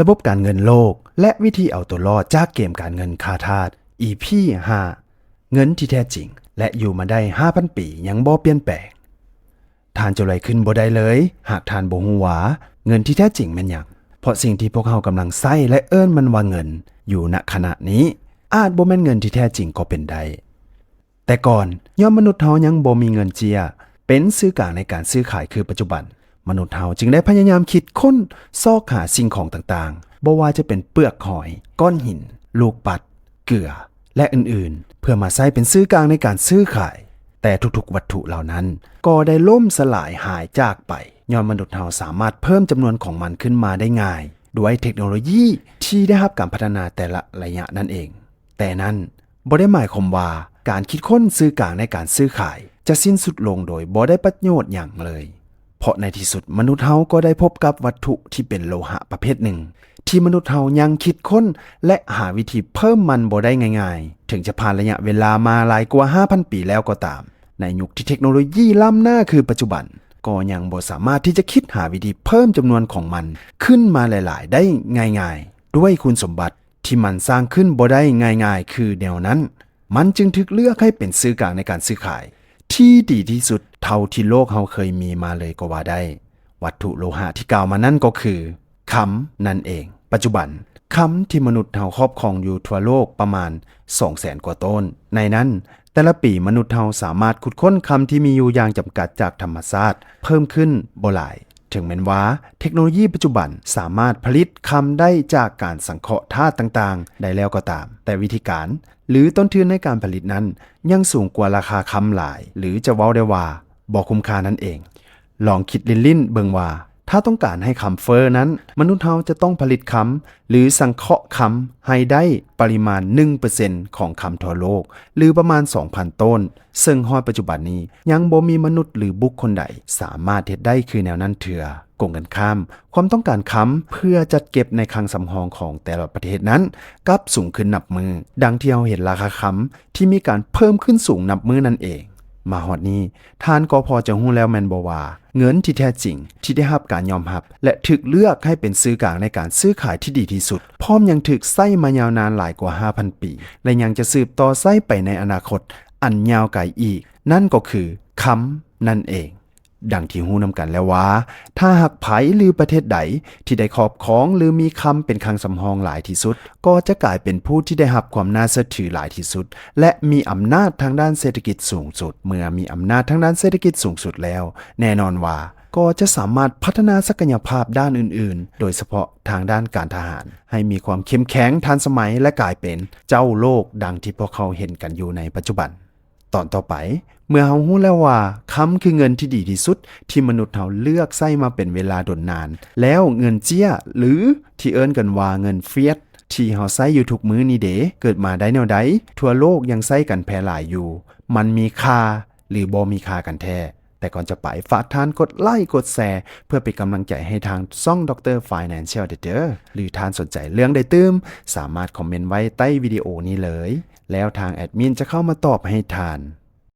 ระบบการเงินโลกและวิธีเอาตัวรอดจากเกมการเงินคาทาส EP 5 เงินที่แท้จริงและอยู่มาได้ 5,000 ปียังบ่เปลี่ยนแปลงท่านจะไรขึ้นบ่ได้เลยหากท่านบ่ฮู้ว่าเงินที่แท้จริงแม่นหยังเพราะสิ่งที่พวกเฮากำลังใช้และเอิ้นมันว่าเงินอยู่ณขณะนี้อาจบ่แม่นเงินที่แท้จริงก็เป็นได้แต่ก่อนย่อมมนุษย์เฮายังบ่มีเงินเจียเป็นสื่อกลางในการซื้อขายคือปัจจุบันมนุษย์เฮาจึงได้พยายามคิดค้นซอกหาสิ่งของต่างๆบ่ว่าจะเป็นเปลือกหอยก้อนหินลูกปัดเกลือและอื่นๆเพื่อมาใช้เป็นสื่อกลางในการซื้อขายแต่ทุกๆวัตถุเหล่านั้นก็ได้ล่มสลายหายจากไปย้อนมนุษย์เฮาสามารถเพิ่มจำนวนของมันขึ้นมาได้ง่ายด้วยเทคโนโลยีที่ได้รับการพัฒนาแต่ละระยะนั่นเองแต่นั้นบ่ได้หมายความว่าการคิดค้นสื่อกลางในการซื้อขายจะสิ้นสุดลงโดยบ่ได้ประโยชน์อย่างเลยเพราะในที่สุดมนุษย์เฮาก็ได้พบกับวัตถุที่เป็นโลหะประเภทหนึ่งที่มนุษย์เฮายังคิดค้นและหาวิธีเพิ่มมันบ่ได้ง่ายๆถึงจะผ่านระยะเวลามาหลายกว่า 5,000 ปีแล้วก็ตามในยุคที่เทคโนโลยีล้ำหน้าคือปัจจุบันก็ยังบ่สามารถที่จะคิดหาวิธีเพิ่มจำนวนของมันขึ้นมาหลายๆได้ง่ายๆด้วยคุณสมบัติที่มันสร้างขึ้นบ่ได้ง่ายๆคือแนวนั้นมันจึงถูกเลือกให้เป็นสื่อกลางในการซื้อขายที่ดีที่สุดเท่าที่โลกเฮาเคยมีมาเลยก็ว่าได้วัตถุโลหะที่กล่าวมานั่นก็คือคำนั่นเองปัจจุบันคำที่มนุษย์เฮาครอบครองอยู่ทั่วโลกประมาณ 200,000 กว่าต้นในนั้นแต่ละปีมนุษย์เฮาสามารถขุดค้นคำที่มีอยู่อย่างจำกัดจากธรรมชาติเพิ่มขึ้นบ่หลายถึงแม้นว่าเทคโนโลยีปัจจุบันสามารถผลิตคำได้จากการสังเคราะห์ธาตุต่างๆได้แล้วก็ตามแต่วิธีการหรือต้นทุนในการผลิตนั้นยังสูงกว่าราคาคำหลายหรือจะเว้าได้ว่าบ่คุ้มค่านั่นเองลองคิดลิ้นๆเบิ่งว่าถ้าต้องการให้คำเฟอ้อนั้นมนุษย์เฮาจะต้องผลิตคำหรือสังเคราะห์คำให้ได้ปริมาณ 1% ของคำทั่วโลกหรือประมาณ 2,000 ต้นซึ่งฮอดปัจจุบันนี้ยังบ่มีมนุษย์หรือบุคคลใดสามารถเฮ็ดได้คือแนวนั้นเถื่อกงกันข้ามความต้องการคำเพื่อจัดเก็บในคลังสำรองของแต่ละประเทศนั้นกลับสูงขึ้นนับมือดังที่เราเห็นราคาคำที่มีการเพิ่มขึ้นสูงนับมือนั่นเองมาฮอดนี้ท่านก็พอจะฮู้แล้วแม่นบ่ว่าเงินที่แท้จริงที่ได้รับการยอมรับและถูกเลือกให้เป็นสื่อกลางในการซื้อขายที่ดีที่สุดพร้อมยังถูกใช้มายาวนานหลายกว่า 5,000 ปีและยังจะสืบต่อใช้ไปในอนาคตอันยาวไกลอีกนั่นก็คือคำนั่นเองดังที่ฮู้นำกันแล้วว่าถ้าหากไผหรือประเทศใดที่ได้ครอบครองหรือมีคำเป็นคลังสำรองหลายที่สุดก็จะกลายเป็นผู้ที่ได้รับความน่าเชื่อถือหลายที่สุดและมีอำนาจทางด้านเศรษฐกิจสูงสุดเมื่อมีอำนาจทางด้านเศรษฐกิจสูงสุดแล้วแน่นอนว่าก็จะสามารถพัฒนาศักยภาพด้านอื่นๆโดยเฉพาะทางด้านการทหารให้มีความเข้มแข็งทันสมัยและกลายเป็นเจ้าโลกดังที่พวกเขาเห็นกันอยู่ในปัจจุบันตอนต่อไปเมื่อเฮารู้แล้วว่าคำคือเงินที่ดีที่สุดที่มนุษย์เฮาเลือกใช้มาเป็นเวลาดนนานแล้วเงินเจี้ยหรือที่เอิ้นกันว่าเงินเฟียตที่เฮาใช้อยู่ทุกมื้อนี้เด้เกิดมาได้แนวใดทั่วโลกยังใช้กันแพร่หลายอยู่มันมีค่าหรือบ่มีค่ากันแท้แต่ก่อนจะไปฝากท่านกดไลค์กดแชร์เพื่อเป็นกำลังใจให้ทางช่องดร Financial เด้อหรือท่านสนใจเรื่องใดตื้มสามารถคอมเมนต์ไว้ใต้วิดีโอนี้เลยแล้วทางแอดมินจะเข้ามาตอบให้ท่าน